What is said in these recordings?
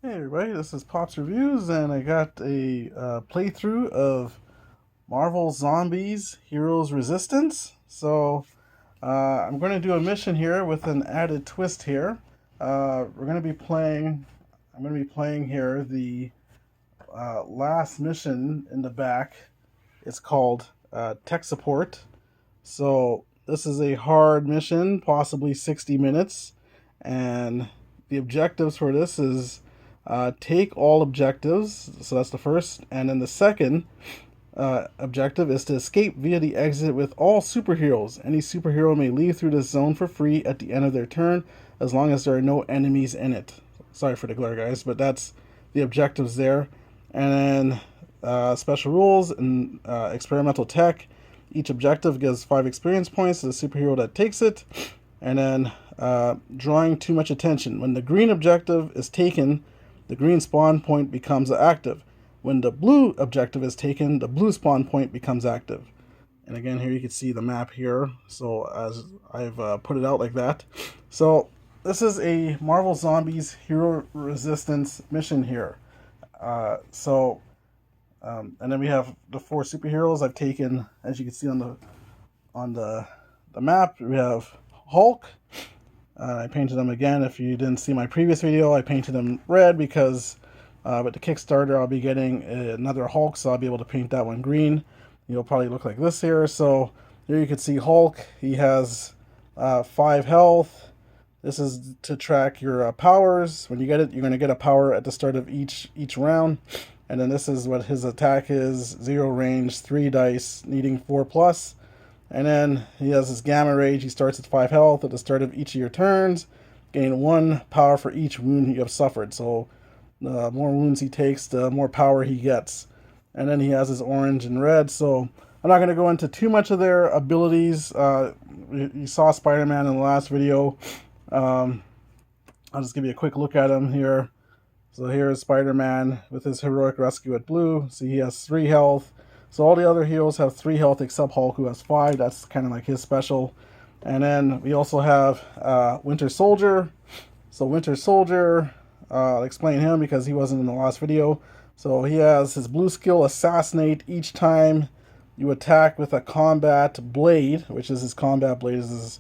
Hey everybody, this is Pops Reviews, and I got a playthrough of Marvel Zombies Heroes Resistance. I'm going to do a mission here with an added twist here. We're going to be playing. I'm going to be playing here the last mission in the back. It's called Tech Support. So this is a hard mission, possibly 60 minutes, and the objectives for this is take all objectives. So that's the first, and then the second objective is to escape via the exit with all superheroes. Any superhero may leave through this zone for free at the end of their turn, as long as there are no enemies in it. Sorry for the glare, guys, but that's the objectives there. And then special rules and experimental tech. Each objective gives 5 experience points to the superhero that takes it. And then drawing too much attention. When the green objective is taken, the green spawn point becomes active. When the blue objective is taken, the blue spawn point becomes active. And again, here you can see the map here. So as I've put it out like that. So this is a Marvel Zombies Hero Resistance mission here. And then we have the 4 superheroes I've taken, as you can see on the map. We have Hulk. I painted them again. If you didn't see my previous video, I painted them red because with the Kickstarter I'll be getting another Hulk, so I'll be able to paint that one green. It'll probably look like this here. So here you can see Hulk. He has 5 health. This is to track your powers. When you get it, you're going to get a power at the start of each round. And then this is what his attack is: 0 range, 3 dice, needing 4 plus. And then he has his gamma rage. He starts at 5 health at the start of each of your turns. Gain 1 power for each wound you have suffered. So the more wounds he takes, the more power he gets. And then he has his orange and red. So I'm not going to go into too much of their abilities. You saw Spider-Man in the last video. I'll just give you a quick look at him here. So here's Spider-Man with his heroic rescue at blue. See, he has 3 health. So all the other heroes have 3 health except Hulk, who has 5. That's kind of like his special. And then we also have Winter Soldier. So Winter Soldier, I'll explain him because he wasn't in the last video. So he has his blue skill, Assassinate. Each time you attack with a combat blade, which is his combat blade, is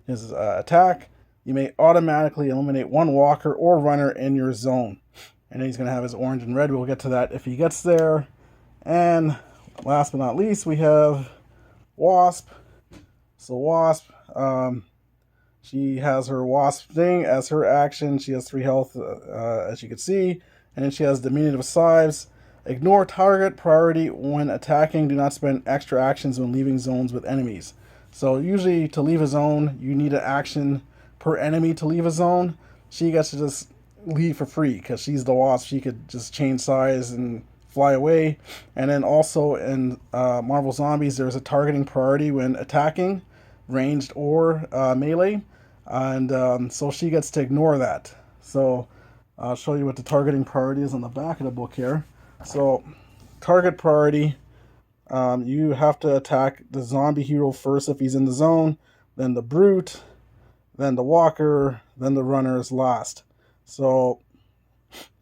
his attack, you may automatically eliminate 1 walker or runner in your zone. And then he's going to have his orange and red. We'll get to that if he gets there. And last but not least, we have Wasp. So Wasp, she has her Wasp thing as her action. She has 3 health, as you can see. And then she has Diminutive Size. Ignore target priority when attacking. Do not spend extra actions when leaving zones with enemies. So usually to leave a zone, you need an action per enemy to leave a zone. She gets to just leave for free because she's the Wasp. She could just change size and fly away. And then also in Marvel Zombies, there's a targeting priority when attacking, ranged or melee. And so she gets to ignore that. So I'll show you what the targeting priority is on the back of the book here. So target priority, you have to attack the zombie hero first if he's in the zone, then the brute, then the walker, then the runner is last. So,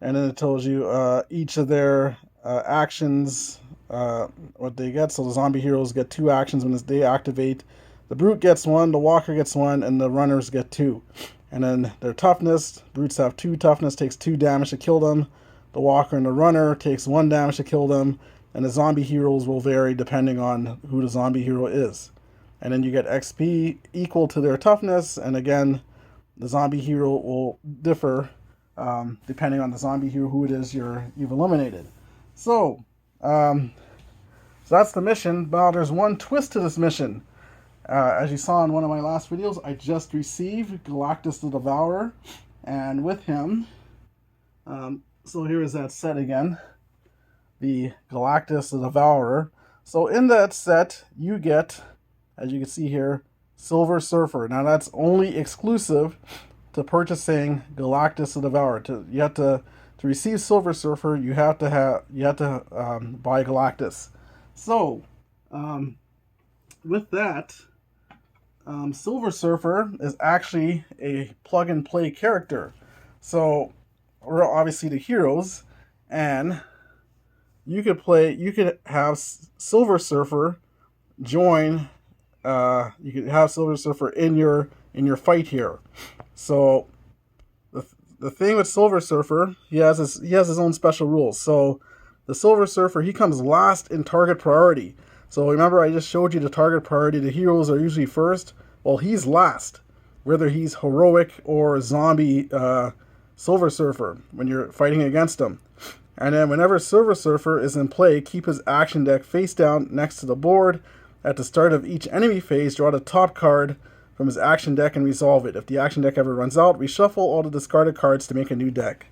and then it tells you each of their actions, what they get. So the zombie heroes get 2 actions when they activate. The brute gets 1, the walker gets 1, and the runners get 2. And then their toughness, brutes have 2 toughness, takes 2 damage to kill them. The walker and the runner takes 1 damage to kill them. And the zombie heroes will vary depending on who the zombie hero is. And then you get XP equal to their toughness. And again, the zombie hero will differ depending on the zombie hero, who it is you've eliminated. So, so that's the mission. Now there's one twist to this mission. As you saw in one of my last videos, I just received Galactus the Devourer. And with him, so here is that set again. The Galactus the Devourer. So in that set, you get, as you can see here, Silver Surfer. Now that's only exclusive to purchasing Galactus the Devourer. To receive Silver Surfer, you have to buy Galactus. So with that, Silver Surfer is actually a plug and play character. So we're obviously the heroes, and you could have Silver Surfer join. You could have Silver Surfer in your fight here. So the thing with Silver Surfer, he has his own special rules. So the Silver Surfer, he comes last in target priority. So remember, I just showed you the target priority. The heroes are usually first. Well, he's last, whether he's heroic or zombie Silver Surfer when you're fighting against him. And then whenever Silver Surfer is in play, keep his action deck face down next to the board. At the start of each enemy phase, draw the top card from his action deck and resolve it. If the action deck ever runs out, reshuffle all the discarded cards to make a new deck.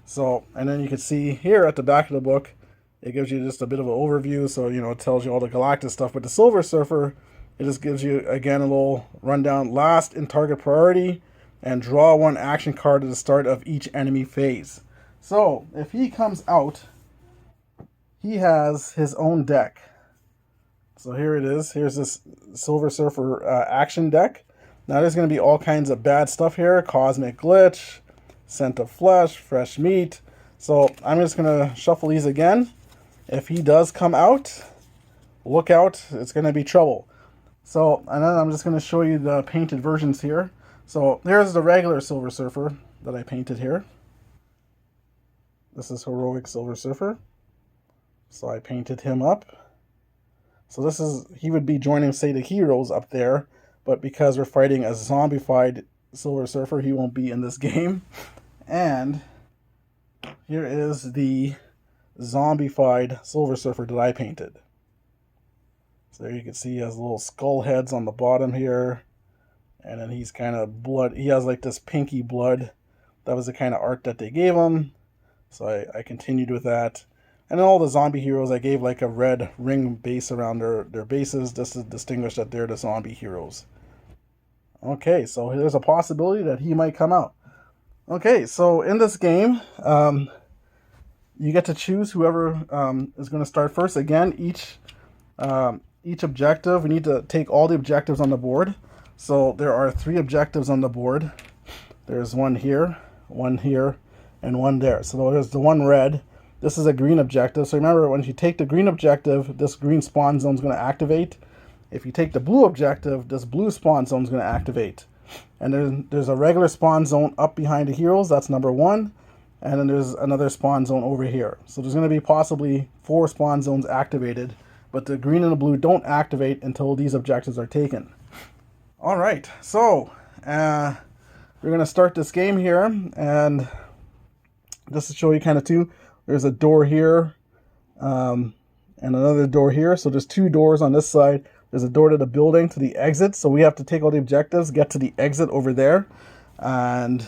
So, and then you can see here at the back of the book, it gives you just a bit of an overview. So, it tells you all the Galactus stuff. But the Silver Surfer, it just gives you, again, a little rundown. Last in target priority, and draw one action card at the start of each enemy phase. So, if he comes out, he has his own deck. So here it is. Here's this Silver Surfer action deck. Now there's going to be all kinds of bad stuff here. Cosmic Glitch, Scent of Flesh, Fresh Meat. So I'm just going to shuffle these again. If he does come out, look out. It's going to be trouble. So, and then I'm just going to show you the painted versions here. So here's the regular Silver Surfer that I painted here. This is Heroic Silver Surfer. So I painted him up. So he would be joining, say, the heroes up there, but because we're fighting a zombified Silver Surfer, he won't be in this game. And here is the zombified Silver Surfer that I painted. So there you can see he has little skull heads on the bottom here, and then he's kind of blood. He has like this pinky blood. That was the kind of art that they gave him. So I continued with that. And then all the zombie heroes, I gave like a red ring base around their bases just to distinguish that they're the zombie heroes. Okay, so there's a possibility that he might come out. Okay, so in this game, you get to choose whoever is going to start first. Again, each objective, we need to take all the objectives on the board. So there are 3 objectives on the board. There's one here, and one there. So there's the one red. This is a green objective. So remember, when you take the green objective, this green spawn zone is going to activate. If you take the blue objective, this blue spawn zone is going to activate. And there's a regular spawn zone up behind the heroes. That's number 1. And then there's another spawn zone over here. So there's going to be possibly 4 spawn zones activated. But the green and the blue don't activate until these objectives are taken. All right. So we're going to start this game here. And just to show you kind of too, there's a door here and another door here. So there's 2 doors on this side. There's a door to the building, to the exit. So we have to take all the objectives, get to the exit over there. And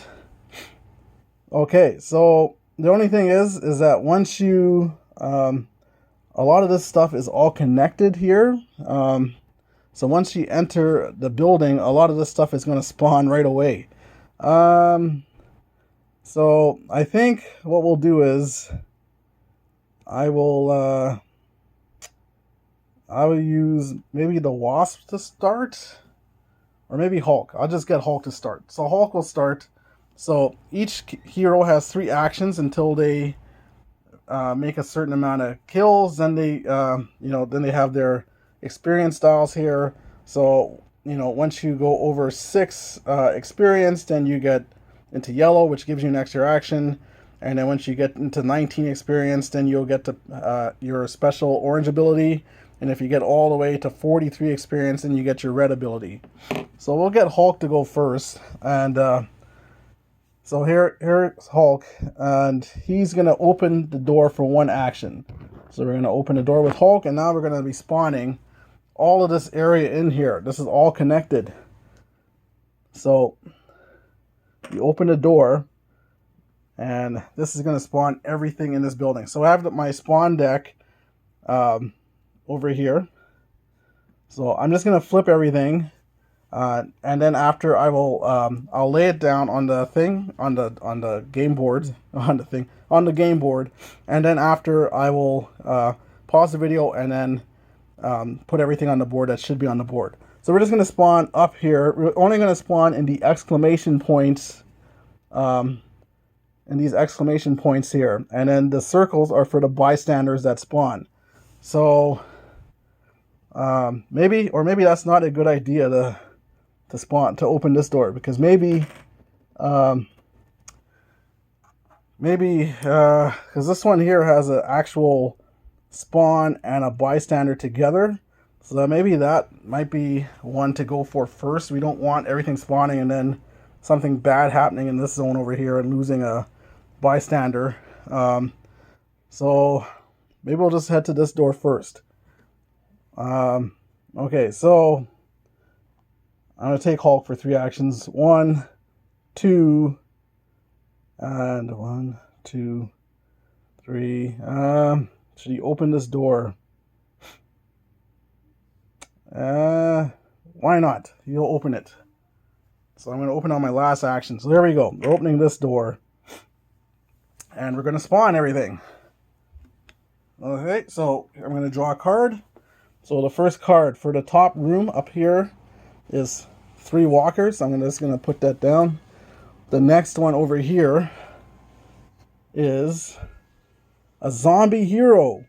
okay, so the only thing is that once you, a lot of this stuff is all connected here. So once you enter the building, a lot of this stuff is going to spawn right away. So I think what we'll do is I will use maybe the Wasp to start, or maybe Hulk. I'll just get Hulk to start. So Hulk will start. So each hero has 3 actions until they make a certain amount of kills. Then they, then they have their experience styles here. So once you go over 6 experience, then you get into yellow, which gives you an extra action. And then once you get into 19 experience, then you'll get to your special orange ability. And if you get all the way to 43 experience, then you get your red ability. So we'll get Hulk to go first. And so here's Hulk. And he's going to open the door for 1 action. So we're going to open the door with Hulk. And now we're going to be spawning all of this area in here. This is all connected. So you open the door. And this is going to spawn everything in this building. So I have my spawn deck over here. So I'm just going to flip everything. And then after I will, I'll lay it down on the thing, on the game board, on the game board. And then after I will pause the video and then put everything on the board that should be on the board. So we're just going to spawn up here. We're only going to spawn in the exclamation points and these exclamation points here. And then the circles are for the bystanders that spawn. So maybe that's not a good idea to spawn, to open this door, because maybe because this one here has an actual spawn and a bystander together, so that maybe that might be one to go for first. We don't want everything spawning and then something bad happening in this zone over here and losing a bystander. So maybe we'll just head to this door first. Okay, so I'm going to take Hulk for 3 actions. 1, 2, and 1, 2, 3. Should he open this door? Why not? He'll open it. So I'm going to open on my last action. So there we go. We're opening this door. And we're going to spawn everything. Okay, so I'm going to draw a card. So the first card for the top room up here is 3 walkers. I'm just going to put that down. The next one over here is a zombie hero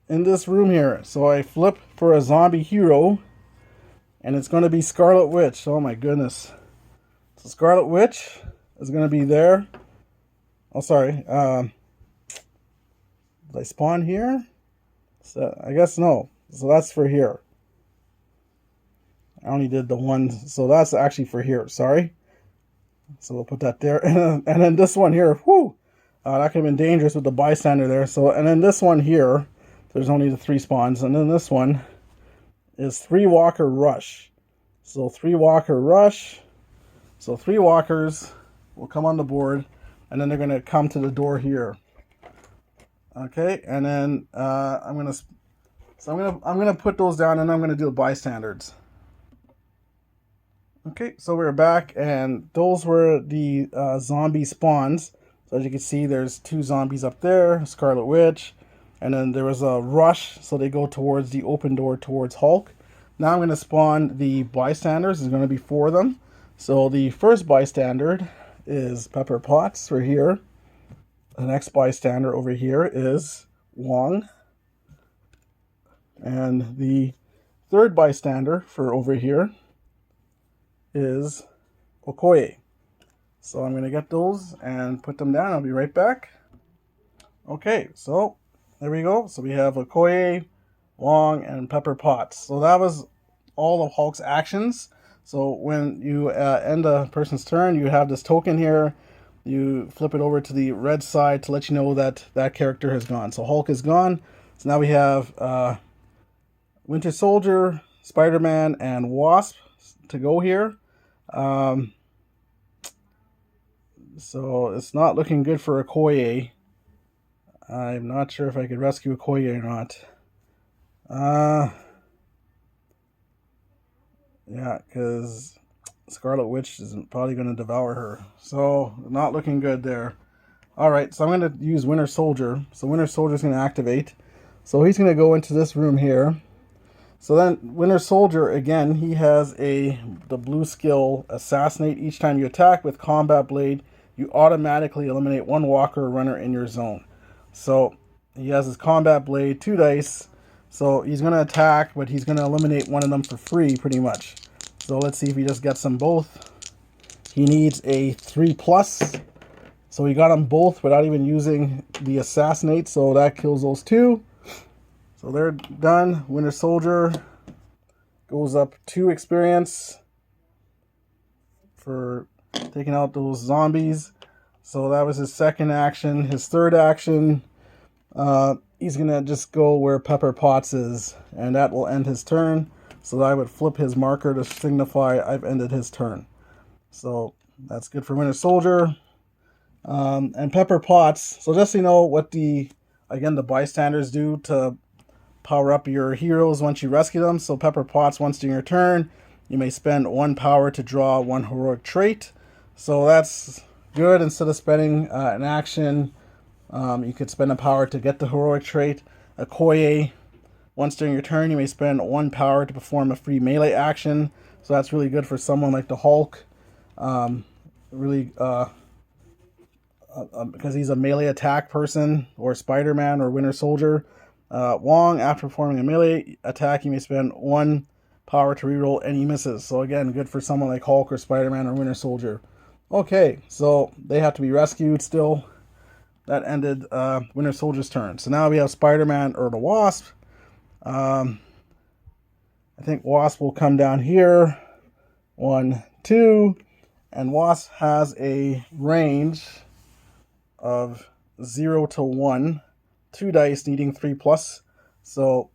in this room here. So I flip for a zombie hero, and it's going to be Scarlet Witch. Oh my goodness. So Scarlet Witch is going to be there. Oh, sorry. Did I spawn here? So I guess no. So that's for here. I only did the one. So that's actually for here. Sorry. So we'll put that there. And then this one here. Whoo! That could have been dangerous with the bystander there. So, and then this one here, there's only the 3 spawns. And then this one is 3 walker rush. So 3 walker rush. So 3 walkers will come on the board, and then they're going to come to the door here. Okay, and then I'm gonna put those down, and I'm gonna do the bystanders. Okay, so we're back, and those were the zombie spawns. So as you can see, there's 2 zombies up there, Scarlet Witch, and then there was a rush, so they go towards the open door towards Hulk. Now I'm going to spawn the bystanders. There's going to be 4 of them. So the first bystander is Pepper Potts for here. The next bystander over here is Wong. And the third bystander for over here is Okoye. So I'm going to get those and put them down. I'll be right back. Okay, so there we go. So we have Okoye, Wong, and Pepper Potts. So that was all of Hulk's actions. So when you end a person's turn, you have this token here. You flip it over to the red side to let you know that that character has gone. So Hulk is gone. So now we have Winter Soldier, Spider-Man, and Wasp to go here. So it's not looking good for Okoye. I'm not sure if I could rescue Okoye or not. Yeah, because Scarlet Witch is probably going to devour her. So not looking good there. Alright, so I'm going to use Winter Soldier. So Winter Soldier is going to activate. So he's going to go into this room here. So then Winter Soldier, again, he has the blue skill Assassinate. Each time you attack with Combat Blade, you automatically eliminate 1 walker or runner in your zone. So he has his Combat Blade, 2 dice. So he's going to attack, but he's going to eliminate 1 of them for free, pretty much. So let's see if he just gets them both. He needs a 3+. So he got them both without even using the Assassinate. So that kills those 2. So they're done. Winter Soldier goes up 2 experience for taking out those zombies. So that was his second action. His third action, he's going to just go where Pepper Potts is, and that will end his turn. So I would flip his marker to signify I've ended his turn. So that's good for Winter Soldier. And Pepper Potts, so just so you know what the bystanders do to power up your heroes once you rescue them. So Pepper Potts, once during your turn, you may spend 1 power to draw 1 heroic trait. So that's good. Instead of spending an action, you could spend a power to get the heroic trait. Okoye, once during your turn, you may spend 1 power to perform a free melee action. So that's really good for someone like the Hulk. Really because he's a melee attack person, or Spider-Man or Winter Soldier. Wong, after performing a melee attack, you may spend 1 power to reroll any misses. So again, good for someone like Hulk or Spider-Man or Winter Soldier. Okay, so they have to be rescued still. That ended Winter Soldier's turn. So now we have Spider-Man or the Wasp. I think Wasp will come down here. 1, 2. And Wasp has a range of 0 to 1. 2 dice needing 3+. So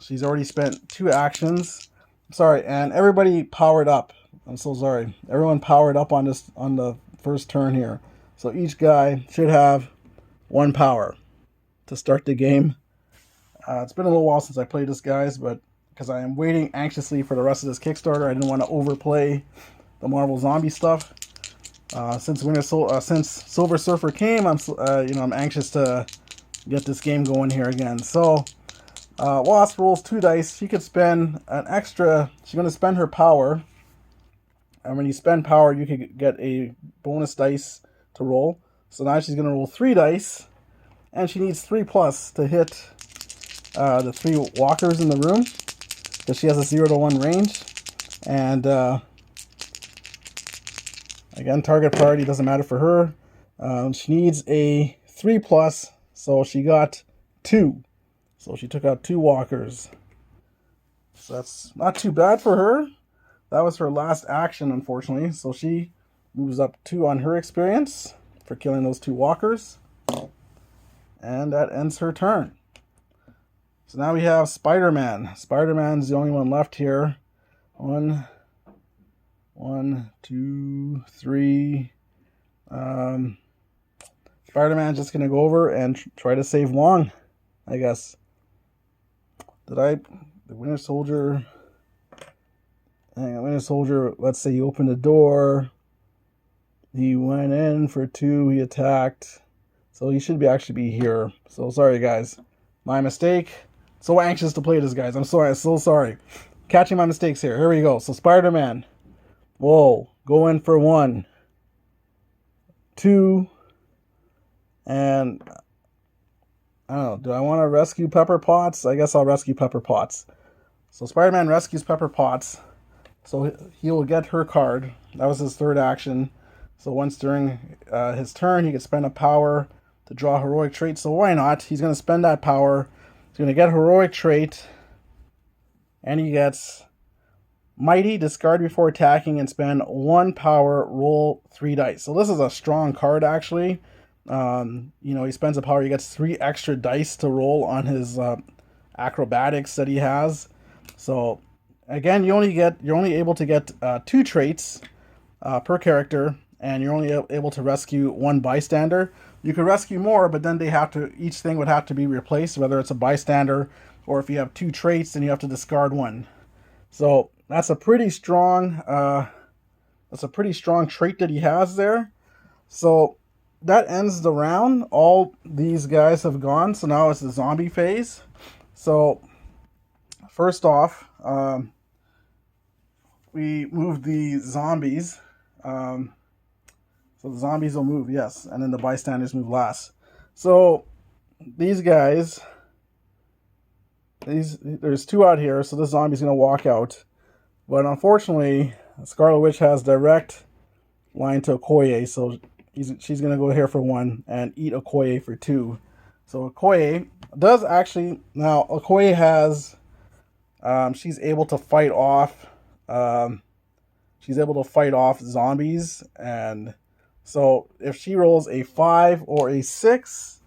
she's already spent 2 actions. Sorry, and everybody powered up. I'm so sorry. Everyone powered up on the first turn here. So each guy should have 1 power to start the game. It's been a little while since I played this, guys, but because I am waiting anxiously for the rest of this Kickstarter, I didn't want to overplay the Marvel Zombie stuff. Since Silver Surfer came, I'm anxious to get this game going here again. So Wasp rolls 2 dice. She could spend an extra. She's going to spend her power, and when you spend power, you could get a bonus dice to roll. So now she's going to roll 3 dice, and she needs 3+ to hit the 3 walkers in the room, because she has a 0 to 1 range. And again, target priority doesn't matter for her. She needs a 3+, so she got 2. So she took out 2 walkers. So that's not too bad for her. That was her last action, unfortunately. So she moves up 2 on her experience for killing those 2 walkers. And that ends her turn. So now we have Spider-Man. Spider-Man's the only one left here. 1, 2, 3. Spider-Man's just going to go over and try to save Wong, I guess. The Winter Soldier... Hang on, Winter Soldier, let's say you opened the door. He went in for 2, he attacked. So he should actually be here. So sorry, guys. My mistake. So anxious to play this, guys. I'm so sorry. Catching my mistakes here. Here we go. So Spider-Man. Whoa. Go in for 1, 2, and I don't know. Do I want to rescue Pepper Potts? I guess I'll rescue Pepper Potts. So Spider-Man rescues Pepper Potts. So he will get her card. That was his 3rd action. So once during his turn, he could spend a power to draw a heroic trait. So why not? He's going to spend that power. He's going to get a heroic trait. And he gets Mighty, discard before attacking, and spend 1 power, roll 3 dice. So this is a strong card, actually. He spends a power, he gets 3 extra dice to roll on his acrobatics that he has. So again, you're only able to get 2 traits per character, and you're only able to rescue 1 bystander. You could rescue more, but then each thing would have to be replaced, whether it's a bystander or if you have 2 traits, then you have to discard 1. So that's a pretty strong trait that he has there. So that ends the round. All these guys have gone, so now it's the zombie phase. So first off, we moved the zombies. So the zombies will move, yes, and then the bystanders move last. So these guys, there's 2 out here, so this zombie's going to walk out. But unfortunately, Scarlet Witch has direct line to Okoye, so she's going to go here for 1 and eat Okoye for 2. So Okoye does actually... Now, Okoye has... she's able to fight off... she's able to fight off zombies, and so if she rolls a 5 or a 6,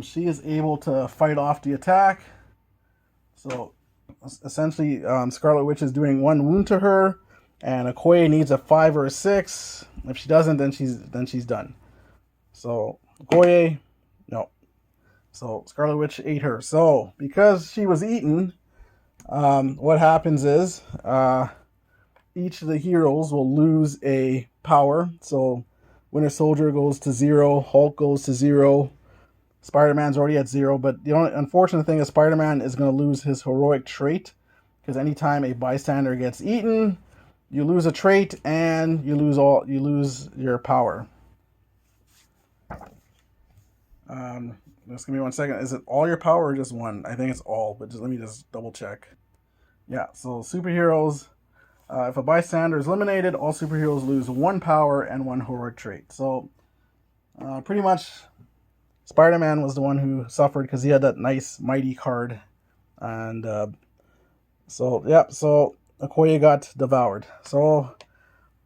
she is able to fight off the attack. So essentially, Scarlet Witch is doing 1 wound to her, and Okoye needs a 5 or a 6. If she doesn't, then she's done. So Okoye, no. So Scarlet Witch ate her. So because she was eaten, what happens is each of the heroes will lose a power. So Winter Soldier goes to 0, Hulk goes to 0, Spider-Man's already at 0, but the only unfortunate thing is Spider-Man is going to lose his heroic trait, because anytime a bystander gets eaten, you lose a trait and you lose your power. Just give me 1 second. Is it all your power or just one? I think it's all, but let me just double check. Yeah, so superheroes, if a bystander is eliminated, all superheroes lose 1 power and 1 heroic trait. So pretty much Spider-Man was the one who suffered because he had that nice mighty card. And so Okoye got devoured. So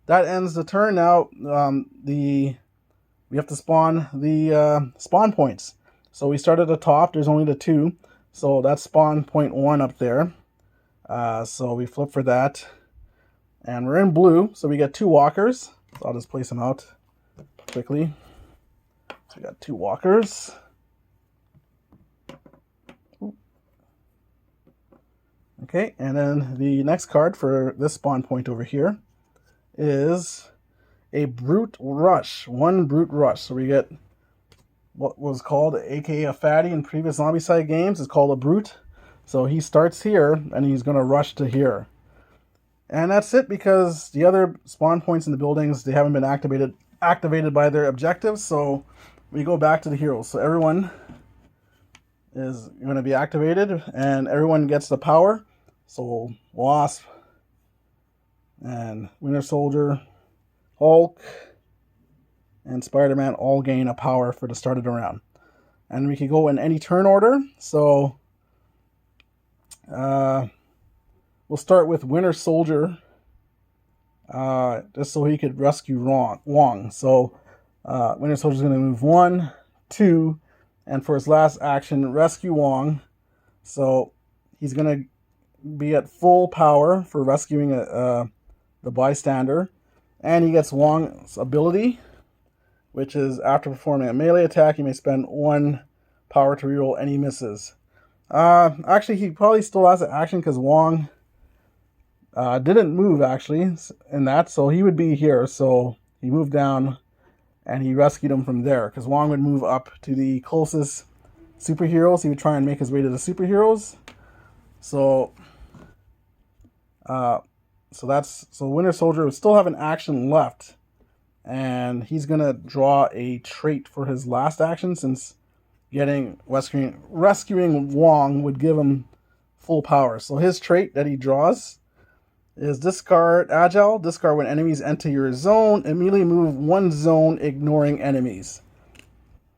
that ends the turn. Now we have to spawn the spawn points. So we start at the top. There's only the 2. So that's spawn point 1 up there. So we flip for that. And we're in blue. So we get 2 walkers. So I'll just place them out quickly. So we got 2 walkers. Okay, and then the next card for this spawn point over here is a Brute Rush. 1 Brute Rush. So we get what was called, aka a fatty in previous Zombicide games. It's called a Brute. So he starts here, and he's going to rush to here. And that's it, because the other spawn points in the buildings, they haven't been activated by their objectives. So we go back to the heroes. So everyone is going to be activated, and everyone gets the power. So Wasp and Winter Soldier, Hulk, and Spider-Man all gain a power for the start of the round. And we can go in any turn order. So we'll start with Winter Soldier, just so he could rescue Wong. So Winter Soldier's going to move 1, 2, and for his last action, rescue Wong. So he's going to be at full power for rescuing the bystander. And he gets Wong's ability, which is after performing a melee attack, he may spend 1 power to reroll any misses. Actually, he probably still has an action because Wong didn't move actually in that, so he would be here. So he moved down and he rescued him from there, because Wong would move up to the closest superheroes. He would try and make his way to the superheroes. So Winter Soldier would still have an action left, and he's gonna draw a trait for his last action, since rescuing Wong would give him full power. So his trait that he draws is discard agile. Discard when enemies enter your zone. Immediately move 1 zone, ignoring enemies.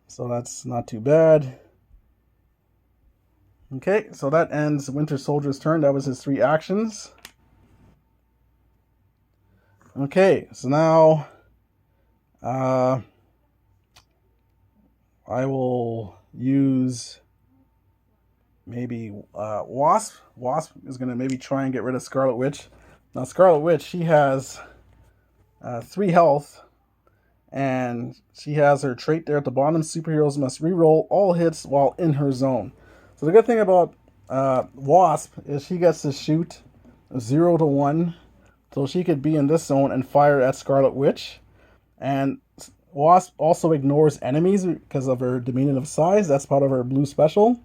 So that's not too bad. Okay, so that ends Winter Soldier's turn. That was his 3 actions. Okay, so now I will use maybe Wasp. Wasp is going to maybe try and get rid of Scarlet Witch. Now Scarlet Witch, she has 3 health, and she has her trait there at the bottom. Superheroes must reroll all hits while in her zone. So the good thing about Wasp is she gets to shoot 0 to 1. So she could be in this zone and fire at Scarlet Witch. And Wasp also ignores enemies because of her diminutive size. That's part of her blue special.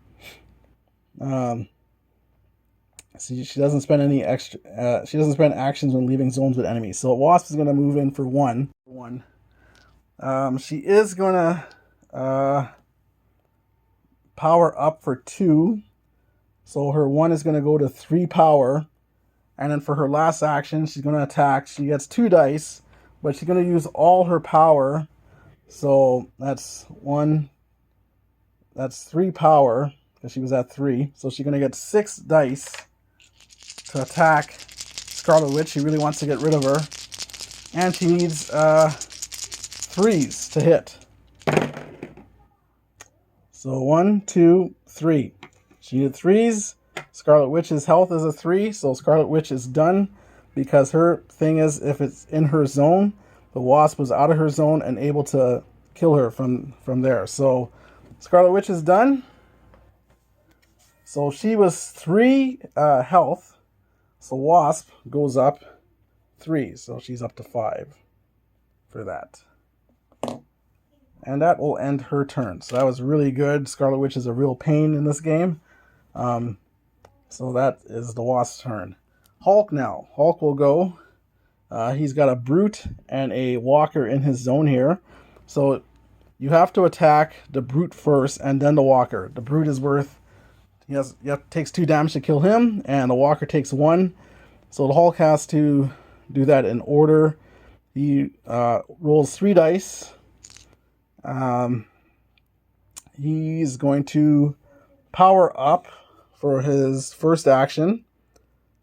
See, she doesn't spend any extra. She doesn't spend actions when leaving zones with enemies. So Wasp is going to move in for 1. She is going to power up for 2. So her 1 is going to go to 3 power. And then for her last action, she's going to attack. She gets 2 dice, but she's going to use all her power. So that's 3 power, because she was at 3. So she's going to get 6 dice to attack Scarlet Witch. She really wants to get rid of her. And she needs 3s to hit. So 1, 2, 3. She needed 3s. Scarlet Witch's health is a 3, so Scarlet Witch is done, because her thing is, if it's in her zone, the Wasp was out of her zone and able to kill her from there. So Scarlet Witch is done. So she was 3 health, so Wasp goes up 3, so she's up to 5 for that. And that will end her turn. So that was really good. Scarlet Witch is a real pain in this game. So that is the Wasp's turn. Hulk now. Hulk will go. He's got a Brute and a Walker in his zone here. So you have to attack the brute first and then the walker. The brute is worth, takes 2 damage to kill him, and the walker takes 1. So the Hulk has to do that in order. He rolls 3 dice. He's going to power up for his first action.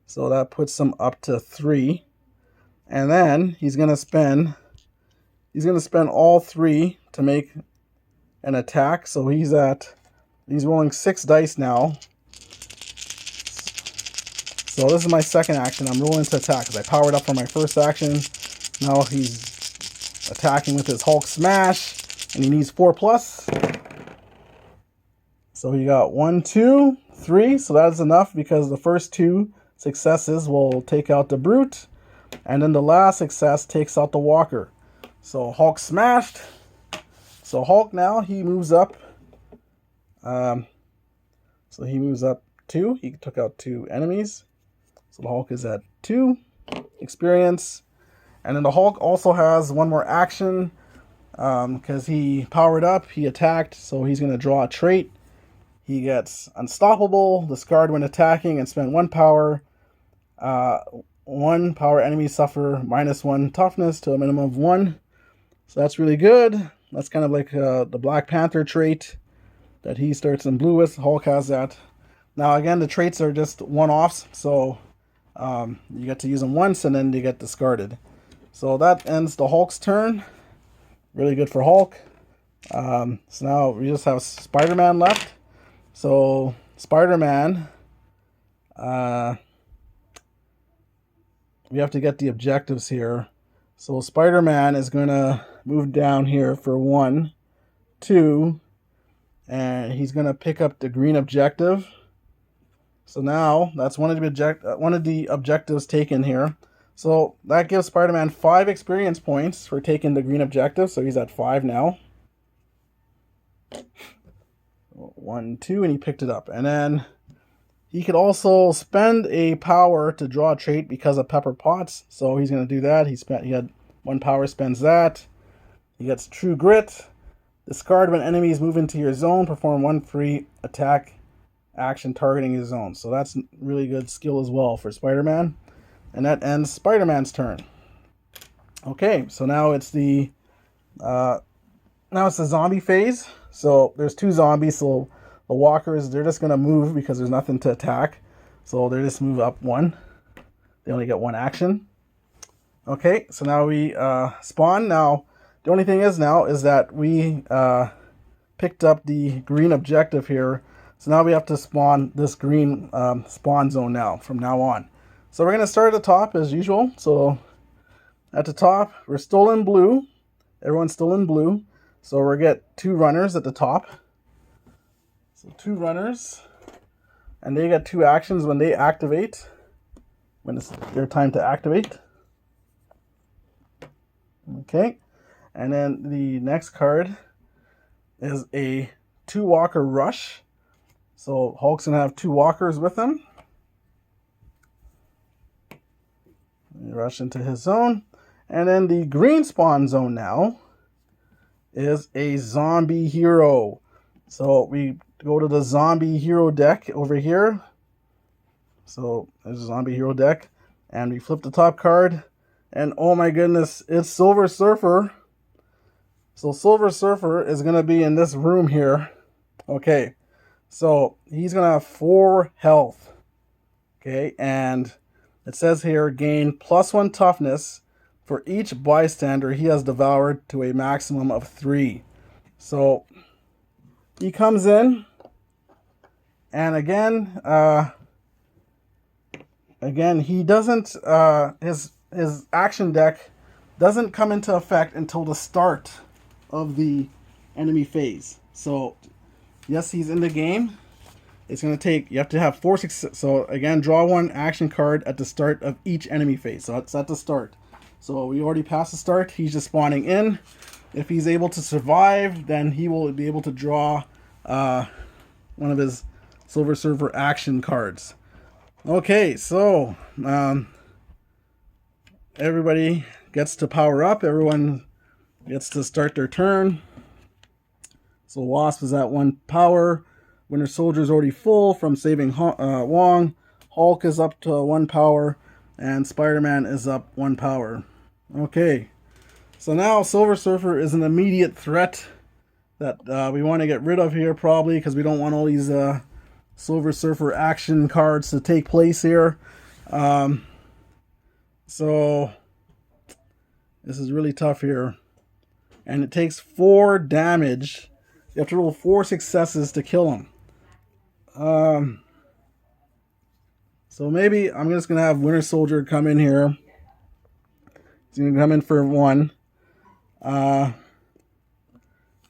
So that puts him up to 3. And then he's going to spend all 3 to make an attack. So he's rolling 6 dice now. So this is my second action. I'm rolling to attack because I powered up for my first action. Now he's attacking with his Hulk smash, and he needs 4+. So he got 1, 2, 3. So that's enough because the first 2 successes will take out the brute, and then the last success takes out the walker. So Hulk smashed. So Hulk now, he moves up. So he moves up 2. He took out 2 enemies. So the Hulk is at 2 experience. And then the Hulk also has 1 more action because he powered up. He attacked, so he's going to draw a trait. He gets unstoppable, discard when attacking, and spend 1 power. 1 power enemies suffer -1 toughness to a minimum of 1. So that's really good. That's kind of like the Black Panther trait that he starts in blue with. Hulk has that. Now again, the traits are just one-offs, so you get to use them once and then they get discarded. So that ends the Hulk's turn. Really good for Hulk. So now we just have Spider-Man left. So Spider-Man, we have to get the objectives here. So Spider-Man is going to move down here for 1, 2, and he's going to pick up the green objective. So now that's one of the objectives taken here. So that gives Spider-Man 5 experience points for taking the green objective. So he's at 5 now. 1, 2, and he picked it up. And then he could also spend a power to draw a trait because of Pepper Potts. So he's going to do that. He had 1 power, spends that. He gets True Grit. Discard when enemies move into your zone. Perform 1 free attack action targeting his zone. So that's really good skill as well for Spider-Man. And that ends Spider-Man's turn. Okay, so now it's the zombie phase. So there's 2 zombies. So the walkers, they're just gonna move because there's nothing to attack. So they just move up 1. They only get 1 action. Okay, so now we spawn. Now the only thing is that we picked up the green objective here. So now we have to spawn this green spawn zone now, from now on. So we're going to start at the top as usual. So at the top, we're still in blue. Everyone's still in blue. So we'll get 2 runners at the top. So 2 runners. And they get 2 actions when they activate. When it's their time to activate. Okay. And then the next card is a 2 walker rush. So Hulk's going to have 2 walkers with him. Rush into his zone. And then the green spawn zone now is a zombie hero. So we go to the zombie hero deck over here. So there's a zombie hero deck. And we flip the top card. And oh my goodness, it's Silver Surfer. So Silver Surfer is going to be in this room here. Okay. So he's going to have 4 health. Okay. And it says here, gain +1 toughness for each bystander he has devoured to a maximum of 3. So he comes in, and again he doesn't, his action deck doesn't come into effect until the start of the enemy phase. So yes, he's in the game. It's going to take, you have to have 4 success. So again, draw 1 action card at the start of each enemy phase. So it's at the start. So we already passed the start. He's just spawning in. If he's able to survive, then he will be able to draw one of his Silver Surfer action cards. Okay, so everybody gets to power up. Everyone gets to start their turn. So Wasp is at 1 power. Winter Soldier is already full from saving Wong. Hulk is up to 1 power. And Spider-Man is up 1 power. Okay. So now Silver Surfer is an immediate threat that we want to get rid of here, probably, because we don't want all these Silver Surfer action cards to take place here. So this is really tough here. And it takes 4 damage. You have to roll 4 successes to kill him. So maybe I'm just going to have Winter Soldier come in here. He's going to come in for 1.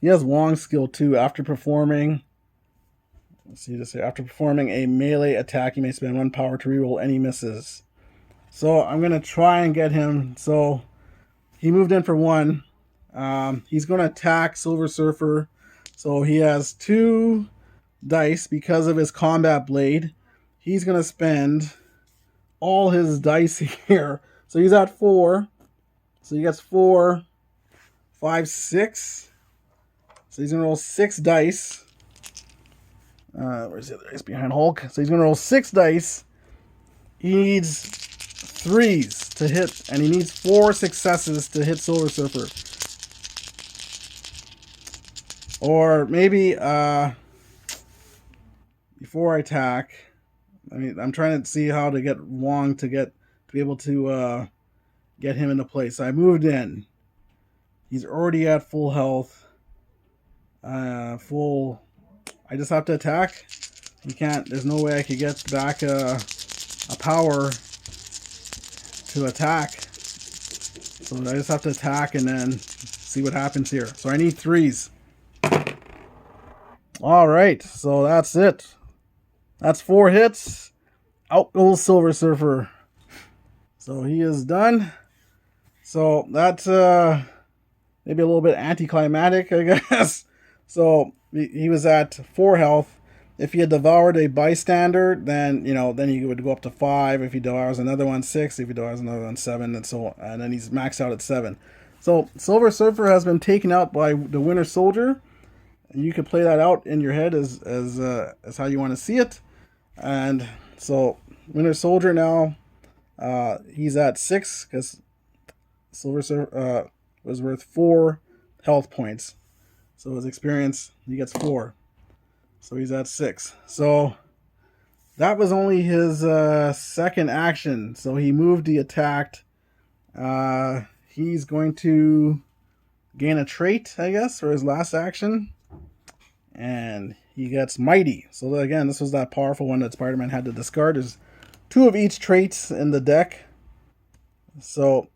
He has Wong's skill too. After performing, let's see this here. After performing a melee attack, you may spend 1 power to reroll any misses. So I'm going to try and get him. So he moved in for 1. He's going to attack Silver Surfer. So he has 2 dice because of his combat blade. He's going to spend all his dice here. So he's at 4. So he gets 4, 5, 6. So he's going to roll 6 dice. Where's the other dice behind Hulk? So he's going to roll 6 dice. He needs 3s to hit, and he needs 4 successes to hit Silver Surfer. Or maybe before I attack, I'm trying to see how to get Wong to be able to get him into place. So I moved in. He's already at full health. I just have to attack. You can't. There's no way I could get back a power to attack. So I just have to attack and then see what happens here. So I need 3s. All right, so that's it. That's 4 hits. Out goes Silver Surfer. So he is done. So that's maybe a little bit anticlimactic, I guess. So he was at 4 health. If he had devoured a bystander, then he would go up to 5. If he devours another one, 6. If he devours another one, 7, and so on. And then he's maxed out at 7. So Silver Surfer has been taken out by the Winter Soldier. And you can play that out in your head as how you want to see it. And so Winter Soldier now, he's at 6 because Silver Surfer was worth 4 health points. So his experience, he gets 4. So he's at 6. So that was only his second action. So he moved, he attacked. He's going to gain a trait, I guess, for his last action. And he gets Mighty. So again, this was that powerful one that Spider-Man had to discard. There's 2 of each traits in the deck. So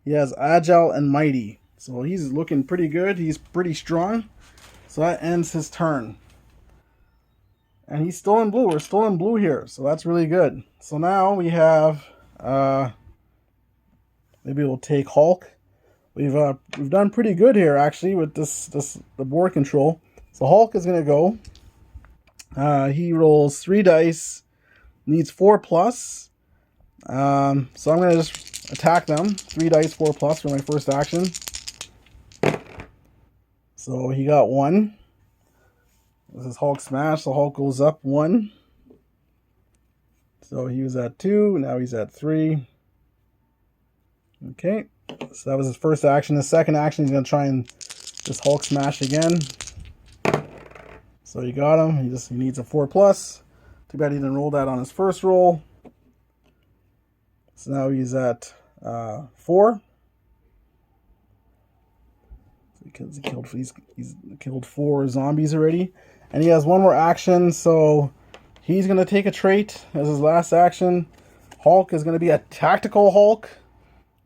he has Agile and Mighty. So he's looking pretty good. He's pretty strong. So that ends his turn. And he's still in blue. We're still in blue here. So that's really good. So now we have... maybe we'll take Hulk. We've done pretty good here, actually, with the board control. So Hulk is going to go. He rolls 3 dice. Needs 4+. So I'm going to just attack them. 3 dice, 4+ for my first action. So he got 1. This is Hulk smash. So Hulk goes up 1. So he was at 2. Now he's at 3. Okay. So that was his first action. His second action, he's going to try and just Hulk smash again. So you got him. He needs a 4+. Too bad he didn't roll that on his first roll. So now he's at 4. Because he's killed 4 zombies already. And he has 1 more action, so he's going to take a trait as his last action. Hulk is going to be a Tactical Hulk.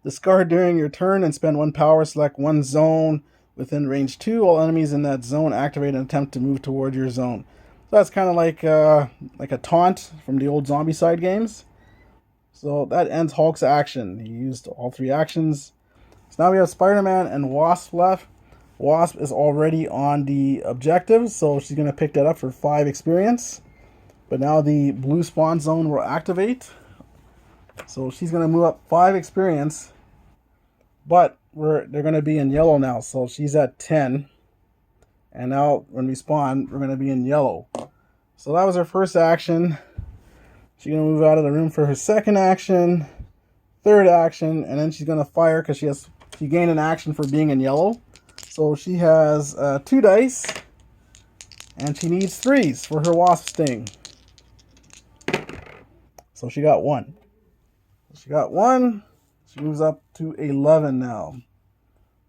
Discard during your turn and spend 1 power. Select 1 zone within range 2. All enemies in that zone activate and attempt to move toward your zone. So that's kind of like a taunt from the old Zombicide games. So that ends Hulk's action. He used all 3 actions. So now we have Spider-Man and Wasp left. Wasp is already on the objective, so she's going to pick that up for 5 experience. But now the blue spawn zone will activate. So she's going to move up 5 experience. But they're going to be in yellow now, so she's at 10. And now when we spawn, we're going to be in yellow. So that was her first action. She's going to move out of the room for her second action, third action, and then she's going to fire because she gained an action for being in yellow. So she has 2 dice, and she needs 3s for her wasp sting. So she got 1. She got 1. She moves up to 11 now.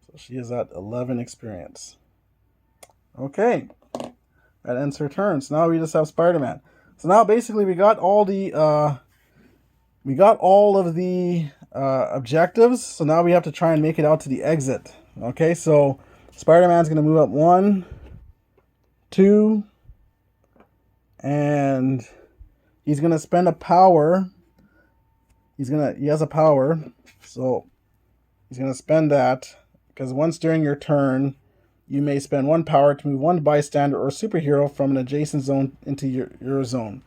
So she is at 11 experience. Okay, that ends her turn. So now we just have Spider-Man. So now basically we got all of the objectives. So now we have to try and make it out to the exit. Okay, so Spider-Man's gonna move up 1, 2, and he's gonna spend a power. He has a power, so he's gonna spend that because once during your turn, you may spend 1 power to move 1 bystander or superhero from an adjacent zone into your zone.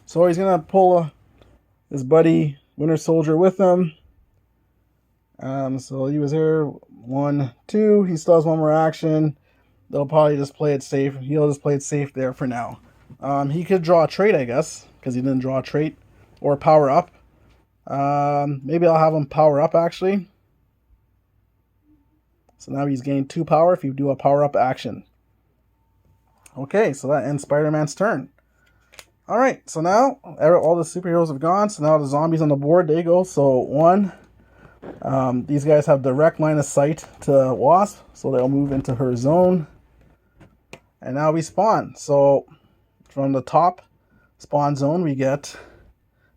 So he's going to pull his buddy Winter Soldier with him. So he was here. 1, 2. He still has 1 more action. They'll probably just play it safe. He'll just play it safe there for now. He could draw a trait, I guess, because he didn't draw a trait. Or power up. Maybe I'll have him power up, actually. So now he's gained 2 power if you do a power-up action. Okay, so that ends Spider-Man's turn. Alright, so now all the superheroes have gone. So now the zombies on the board, they go. So 1, these guys have direct line of sight to Wasp. So they'll move into her zone. And now we spawn. So from the top spawn zone,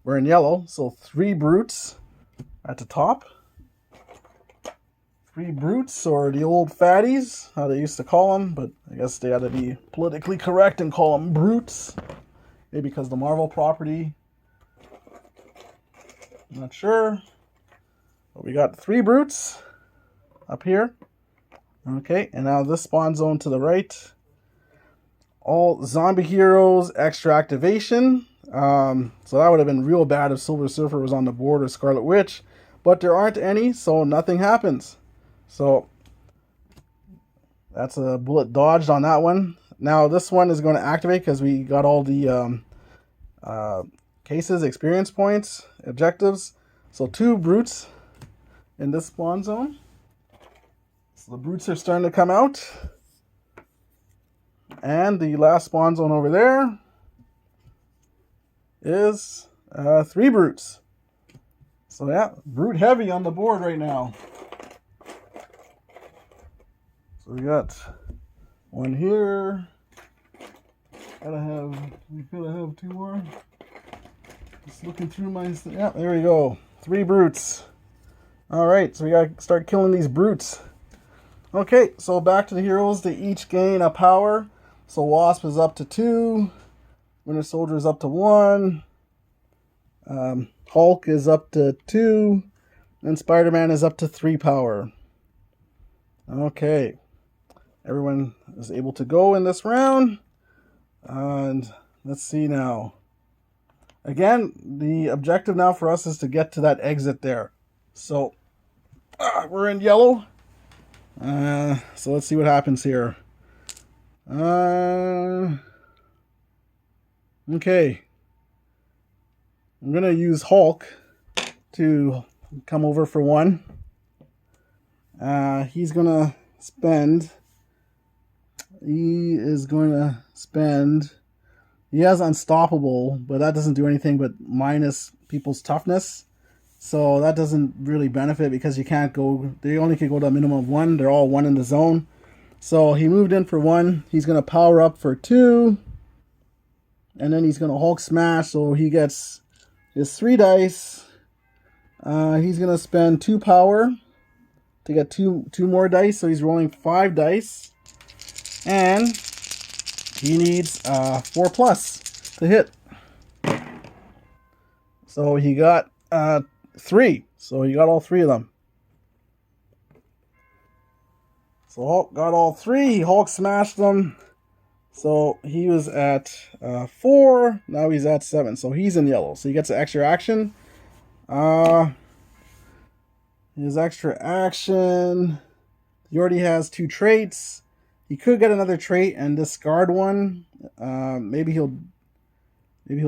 we're in yellow. So 3 brutes at the top. 3 brutes, or the old fatties, how they used to call them, but I guess they had to be politically correct and call them brutes. Maybe because the Marvel property. I'm not sure. But we got 3 brutes up here. Okay, and now this spawn zone to the right. All zombie heroes, extra activation. So that would have been real bad if Silver Surfer was on the board or Scarlet Witch. But there aren't any, so nothing happens. So that's a bullet dodged on that one. Now this one is going to activate because we got all the cases, experience points, objectives. So 2 brutes in this spawn zone. So the brutes are starting to come out. And the last spawn zone over there is 3 brutes. So yeah, brute heavy on the board right now. So we got 1 here. We gotta have 2 more. Just looking through my, yeah, there we go. 3 brutes. All right, so we gotta start killing these brutes. Okay, so back to the heroes. They each gain a power. So Wasp is up to 2. Winter Soldier is up to 1. Hulk is up to 2. And Spider-Man is up to 3 power. Okay. Everyone is able to go in this round. And let's see now. Again, the objective now for us is to get to that exit there. So we're in yellow. So let's see what happens here. Okay. I'm going to use Hulk to come over for 1. He's going to spend... He has Unstoppable, but that doesn't do anything but minus people's toughness. So that doesn't really benefit because you can't go, they only can go to a minimum of 1. They're all 1 in the zone. So he moved in for 1. He's going to power up for 2. And then he's going to Hulk smash. So he gets his 3 dice. He's going to spend 2 power to get two more dice. So he's rolling 5 dice. And he needs 4 plus to hit. So he got 3. So he got all 3 of them. So Hulk got all 3. He Hulk smashed them. So he was at 4. Now he's at 7. So he's in yellow. So he gets an extra action. His extra action. He already has 2 traits. He could get another trait and discard one. Maybe he'll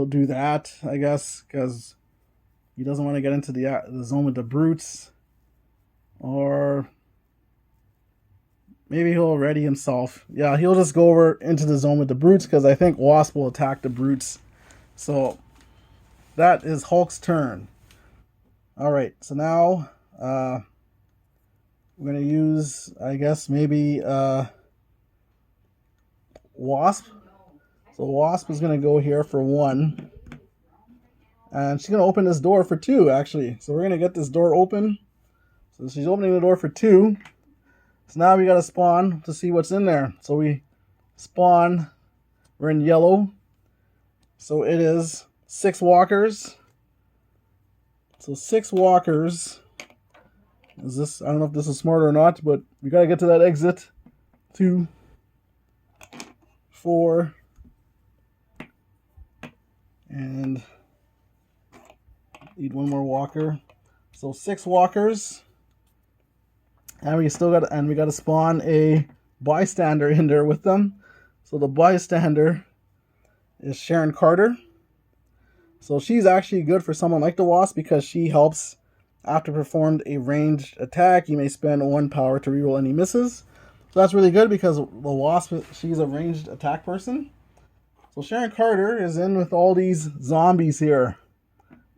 do that, I guess, because he doesn't want to get into the zone with the brutes. Or maybe he'll ready himself. Yeah, he'll just go over into the zone with the brutes because I think Wasp will attack the brutes. So that is Hulk's turn. All right, so now we're gonna use, I guess, maybe Wasp. So Wasp is gonna go here for 1, and she's gonna open this door for 2. Actually, so we're gonna get this door open. So she's opening the door for 2. So now we gotta spawn to see what's in there. So we spawn. We're in yellow. So it is 6 walkers. So 6 walkers. Is this? I don't know if this is smart or not, but we gotta get to that exit. 2, 4, and need 1 more walker. So 6 walkers, and we gotta spawn a bystander in there with them. So the bystander is Sharon Carter. So she's actually good for someone like the Wasp because she helps after performed a ranged attack. You may spend 1 power to reroll any misses. So that's really good because the Wasp, she's a ranged attack person. So Sharon Carter is in with all these zombies here.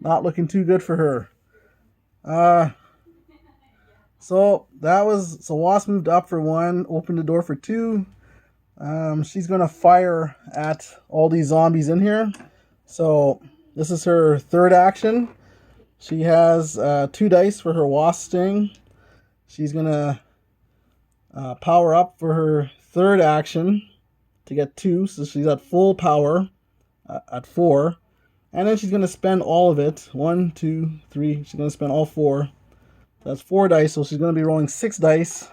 Not looking too good for her. So Wasp moved up for 1, opened the door for 2. She's gonna fire at all these zombies in here. So this is her 3rd action. She has 2 dice for her Wasp sting. She's gonna power up for her 3rd action to get 2, so she's at full power at 4. And then she's going to spend all of it. 1, 2, 3. She's going to spend all 4. That's 4 dice, so she's going to be rolling 6 dice.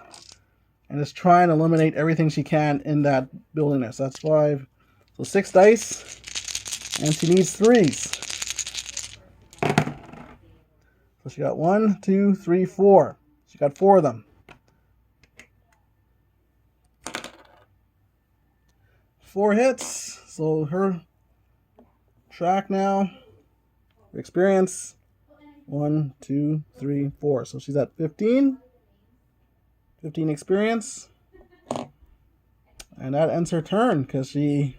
And just try and eliminate everything she can in that building there. So that's 5. So 6 dice. And she needs 3s. So she got 1, 2, 3, 4. She got 4 of them. 4 hits. So her track now. Experience. 1, 2, 3, 4. So she's at 15. 15 experience. And that ends her turn because she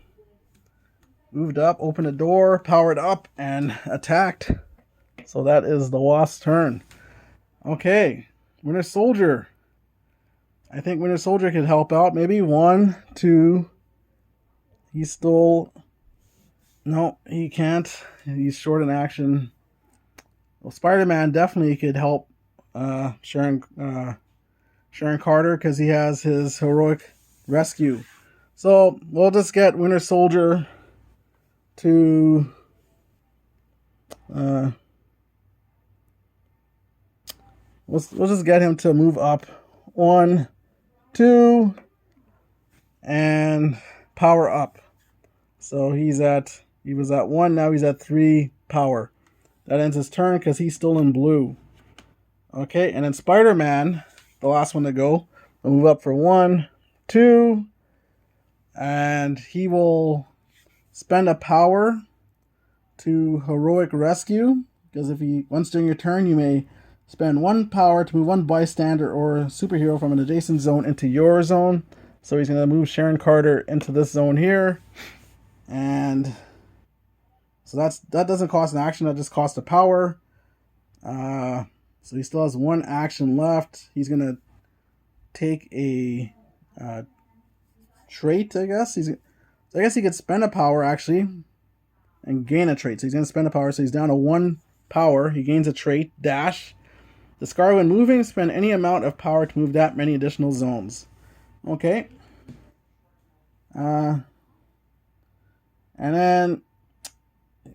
moved up, opened a door, powered up, and attacked. So that is the Wasp's turn. Okay. Winter Soldier. I think Winter Soldier could help out. Maybe 1, 2. He's still... No, he can't. He's short in action. Well, Spider-Man definitely could help Sharon Carter because he has his heroic rescue. So we'll just get Winter Soldier to... we'll just get him to move up 1, 2, and power up. So he was at 1, now he's at 3 power. That ends his turn because he's still in blue. Okay, and then Spider-Man, the last one to go, will move up for 1, 2, and he will spend a power to heroic rescue. Because once during your turn, you may spend 1 power to move 1 bystander or superhero from an adjacent zone into your zone. So he's going to move Sharon Carter into this zone here. And so that doesn't cost an action, that just costs a power. So he still has 1 action left. He's going to take a trait, I guess. I guess he could spend a power, actually, and gain a trait. So he's going to spend a power, so he's down to 1 power. He gains a trait, dash. Discard when moving, spend any amount of power to move that many additional zones. Okay. And then,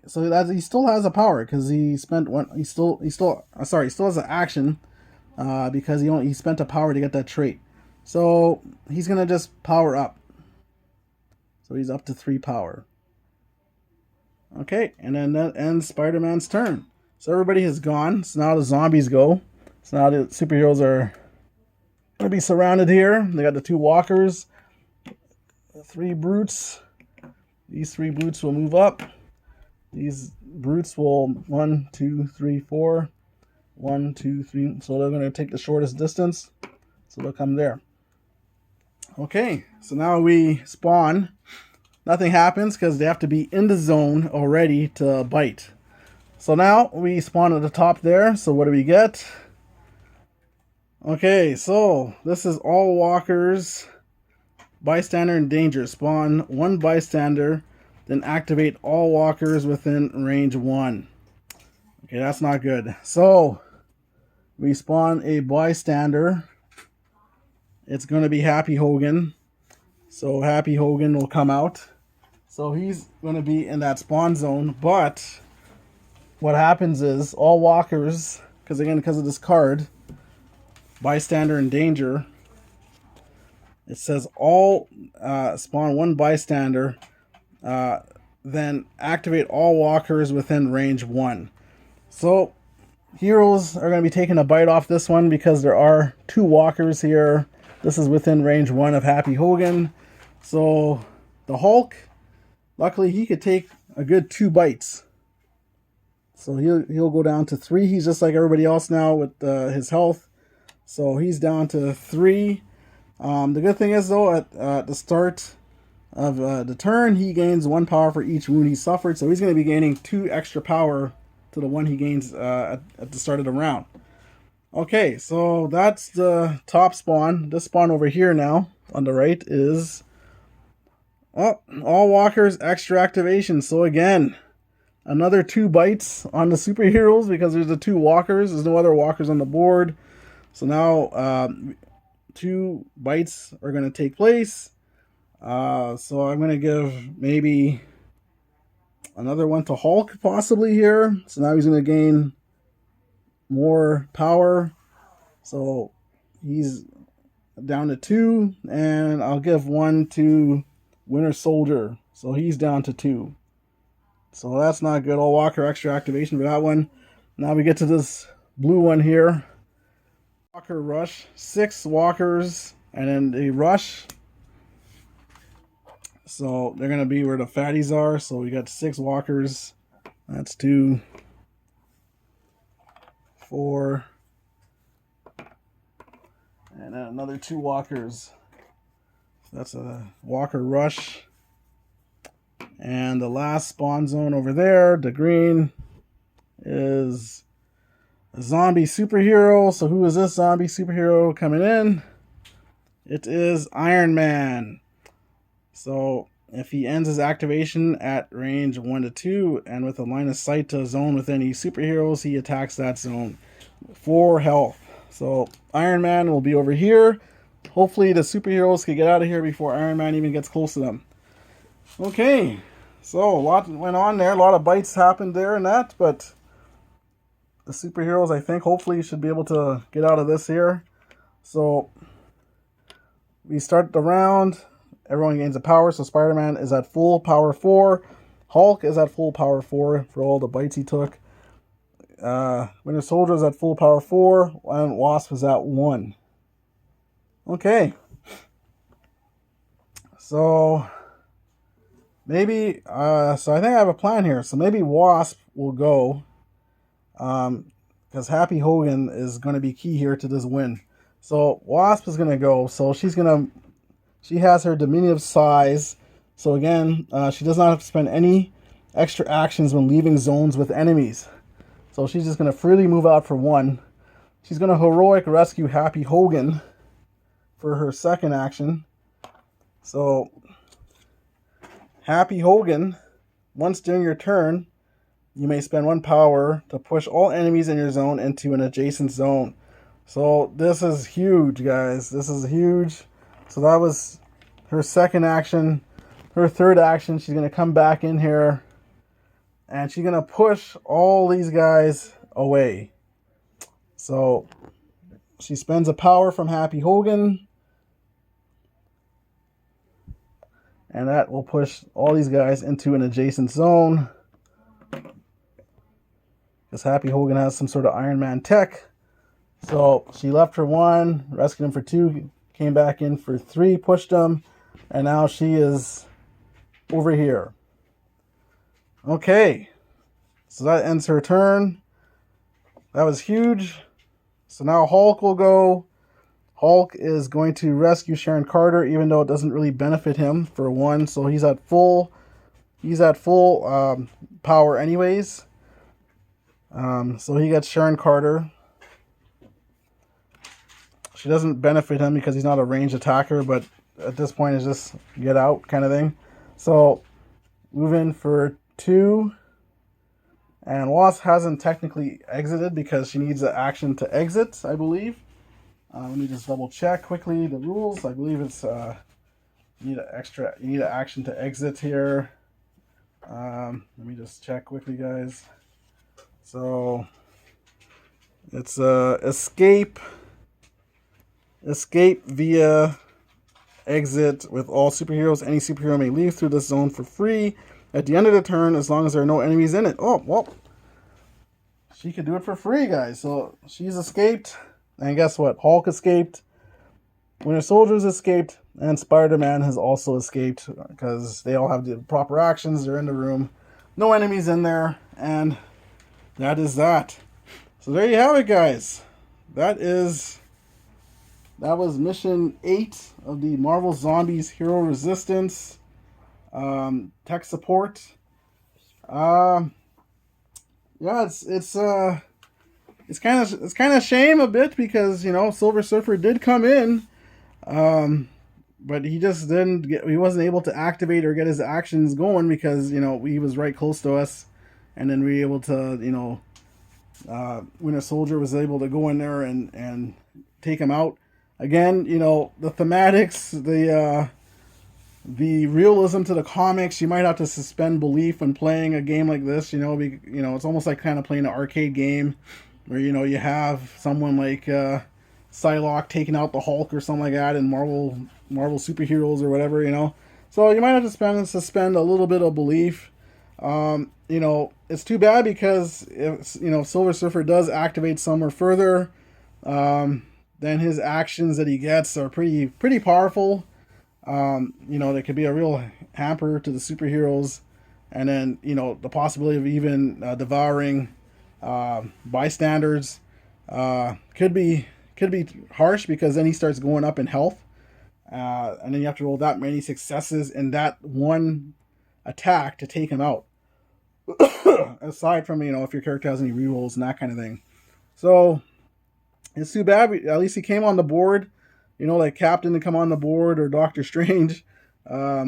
so that he still has a power because he spent 1. He still has an action because he spent a power to get that trait. So he's gonna just power up. So he's up to 3 power. Okay, and then that ends Spider-Man's turn. So everybody has gone. So now the zombies go. So now the superheroes are gonna be surrounded here. They got the 2 walkers. 3 brutes. These 3 brutes will move up. These brutes will 1, 2, 3, 4. 1, 2, 3. So they're going to take the shortest distance. So they'll come there. Okay, so now we spawn. Nothing happens because they have to be in the zone already to bite. So now we spawn at the top there. So what do we get? Okay, so this is all walkers. Bystander in danger. Spawn 1 bystander, then activate all walkers within range 1. Okay, that's not good. So we spawn a bystander. It's going to be Happy Hogan. So Happy Hogan will come out. So he's going to be in that spawn zone. But what happens is all walkers, because of this card, bystander in danger, it says all spawn 1 bystander, then activate all walkers within range 1. So heroes are going to be taking a bite off this one because there are 2 walkers here. This is within range 1 of Happy Hogan. So the Hulk, luckily he could take a good 2 bites. So he'll go down to 3. He's just like everybody else now with his health. So he's down to 3. The good thing is, though, at the start of the turn, he gains 1 power for each wound he suffered. So he's going to be gaining 2 extra power to the one he gains at the start of the round. Okay, so that's the top spawn. This spawn over here now, on the right, is all walkers extra activation. So again, another 2 bites on the superheroes because there's the 2 walkers. There's no other walkers on the board. So now 2 bites are going to take place. So I'm going to give maybe another one to Hulk possibly here. So now he's going to gain more power. So he's down to 2. And I'll give 1 to Winter Soldier. So he's down to 2. So that's not good. All walker extra activation for that one. Now we get to this blue one here. Walker rush. 6 walkers. And then they rush. So they're going to be where the fatties are. So we got 6 walkers. That's 2, 4. And then another 2 walkers. That's a walker rush. And the last spawn zone over there, the green, is a zombie superhero. So who is this zombie superhero coming in? It is Iron Man. So if he ends his activation at range 1 to 2 and with a line of sight to a zone with any superheroes, he attacks that zone for health. So Iron Man will be over here. Hopefully the superheroes can get out of here before Iron Man even gets close to them. Okay, so a lot went on there. A lot of bites happened there and that, but the superheroes, I think, hopefully should be able to get out of this here. So we start the round. Everyone gains a power. So Spider-Man is at full power 4. Hulk is at full power 4 for all the bites he took. Winter Soldier is at full power 4. And Wasp is at 1. Okay. So maybe, so I think I have a plan here. So maybe Wasp will go. Because Happy Hogan is going to be key here to this win. So Wasp is going to go. So she has her diminutive size. So again, she does not have to spend any extra actions when leaving zones with enemies. So she's just going to freely move out for 1. She's going to heroic rescue Happy Hogan for her second action. So Happy Hogan, once during your turn, you may spend 1 power to push all enemies in your zone into an adjacent zone. So this is huge, guys. This is huge. So that was her second action. Her third action, she's going to come back in here. And she's going to push all these guys away. So she spends a power from Happy Hogan. And that will push all these guys into an adjacent zone. Because Happy Hogan has some sort of Iron Man tech. So she left for 1, rescued him for 2, came back in for 3, pushed him. And now she is over here. Okay. So that ends her turn. That was huge. So now Hulk will go. Hulk is going to rescue Sharon Carter, even though it doesn't really benefit him for one. So he's at full power anyways. So he gets Sharon Carter. She doesn't benefit him because he's not a ranged attacker, but at this point it's just get out kind of thing. So move in for 2. And Wasp hasn't technically exited because she needs an action to exit, I believe. Let me just double check quickly the rules. I believe it's you need an action to exit here. Let me just check quickly, guys. So it's escape via exit with all superheroes. Any superhero may leave through this zone for free at the end of the turn as long as there are no enemies in it. Oh, well, she could do it for free, guys. So she's escaped. And guess what? Hulk escaped. Winter Soldier's escaped. And Spider-Man has also escaped because they all have the proper actions. They're in the room. No enemies in there. And that is that. So there you have it, guys. That was mission 8 of the Marvel Zombies Hero Resistance tech support. Yeah, it's kind of a shame a bit because Silver Surfer did come in, but he just he wasn't able to activate or get his actions going because he was right close to us, and then we were able to Winter Soldier was able to go in there and take him out. Again, the thematics, the realism to the comics, you might have to suspend belief when playing a game like this. It's almost like kind of playing an arcade game where you have someone like Psylocke taking out the Hulk or something like that in Marvel superheroes or whatever. So you might have to suspend a little bit of belief. It's too bad because if Silver Surfer does activate somewhere further, then his actions that he gets are pretty powerful. There could be a real hamper to the superheroes, and then the possibility of even devouring bystanders could be harsh because then he starts going up in health, and then you have to roll that many successes in that one attack to take him out. Aside from if your character has any rerolls and that kind of thing, so it's too bad. At least he came on the board. Like Captain to come on the board or Doctor Strange. But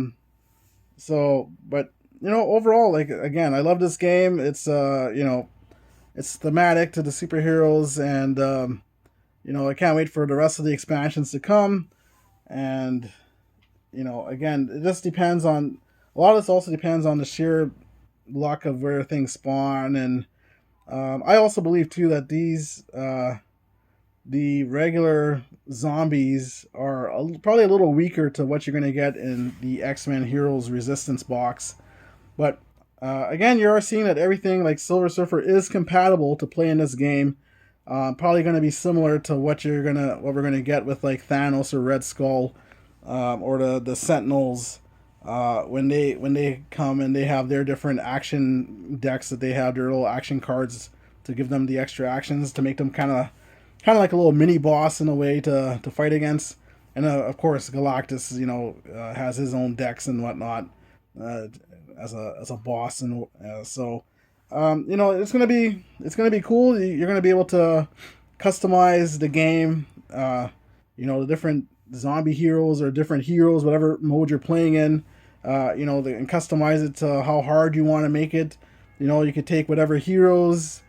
overall, like, again, I love this game. It's, it's thematic to the superheroes, and, I can't wait for the rest of the expansions to come. And, again, it just depends on, a lot of this also depends on the sheer luck of where things spawn. And, I also believe too that the regular zombies are probably a little weaker to what you're going to get in the X-Men Heroes Resistance box. But again, you are seeing that everything like Silver Surfer is compatible to play in this game. Probably going to be similar to what we're gonna get with like Thanos or Red Skull, or the Sentinels when they come and they have their different action decks that they have, their little action cards to give them the extra actions to make them kind of like a little mini boss in a way to fight against. And of course Galactus has his own decks and whatnot as a boss. And so it's gonna be cool. You're gonna be able to customize the game, the different zombie heroes or different heroes, whatever mode you're playing in, and customize it to how hard you want to make it. You could take whatever heroes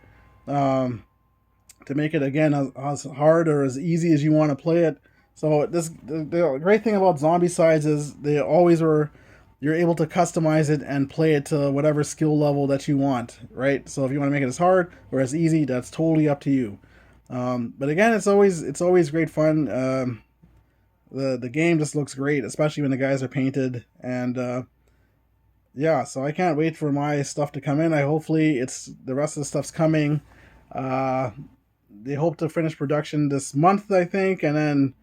to make it, again, as hard or as easy as you want to play it. So the great thing about Zombicide is you're able to customize it and play it to whatever skill level that you want, right? So if you want to make it as hard or as easy, that's totally up to you. But again, it's always great fun. The game just looks great, especially when the guys are painted. And yeah, so I can't wait for my stuff to come in. Hopefully the rest of the stuff's coming. They hope to finish production this month, I think, and then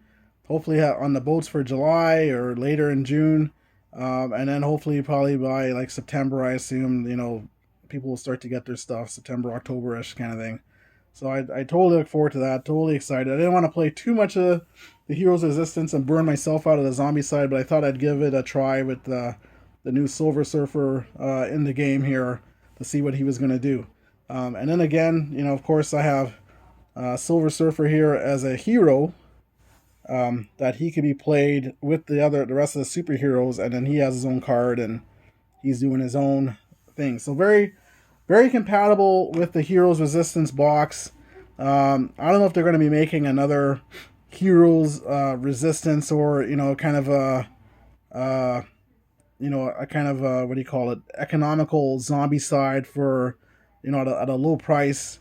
hopefully on the boats for July or later in June. And then hopefully probably by like September, I assume, people will start to get their stuff, September, October-ish kind of thing. So I totally look forward to that. Totally excited. I didn't want to play too much of the Heroes Resistance and burn myself out of the Zombicide, but I thought I'd give it a try with the new Silver Surfer in the game here to see what he was going to do. And then again, of course, I have Silver Surfer here as a hero that he could be played with the rest of the superheroes, and then he has his own card and he's doing his own thing. So very, very compatible with the Heroes Resistance box. I don't know if they're going to be making another Heroes Resistance or kind of a what do you call it, economical Zombicide for at a low price.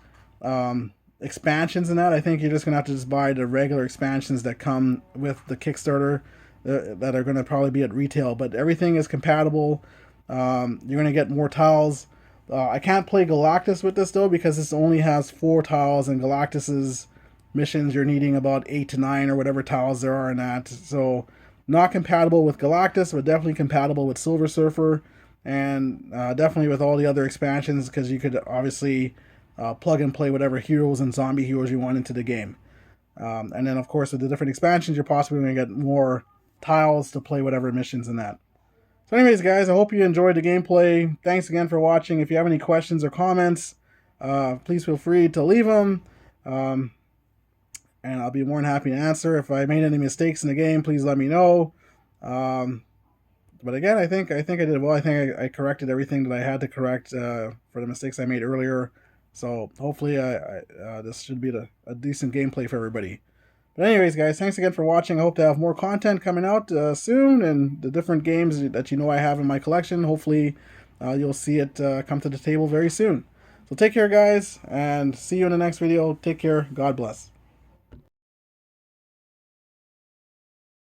Expansions and that. I think you're just gonna have to just buy the regular expansions that come with the Kickstarter that are gonna probably be at retail. But everything is compatible. You're gonna get more tiles. I can't play Galactus with this though because this only has 4 tiles, and Galactus's missions you're needing about 8 to 9 or whatever tiles there are in that. So not compatible with Galactus, but definitely compatible with Silver Surfer, and definitely with all the other expansions because you could obviously plug and play whatever heroes and zombie heroes you want into the game. And then, of course, with the different expansions, you're possibly going to get more tiles to play whatever missions in that. So anyways, guys, I hope you enjoyed the gameplay. Thanks again for watching. If you have any questions or comments, please feel free to leave them. And I'll be more than happy to answer. If I made any mistakes in the game, please let me know. But again, I think I did well. I think I corrected everything that I had to correct for the mistakes I made earlier. So hopefully this should be a decent gameplay for everybody. But anyways, guys, thanks again for watching. I hope to have more content coming out soon, and the different games that I have in my collection. Hopefully you'll see it come to the table very soon. So take care, guys, and see you in the next video. Take care. God bless.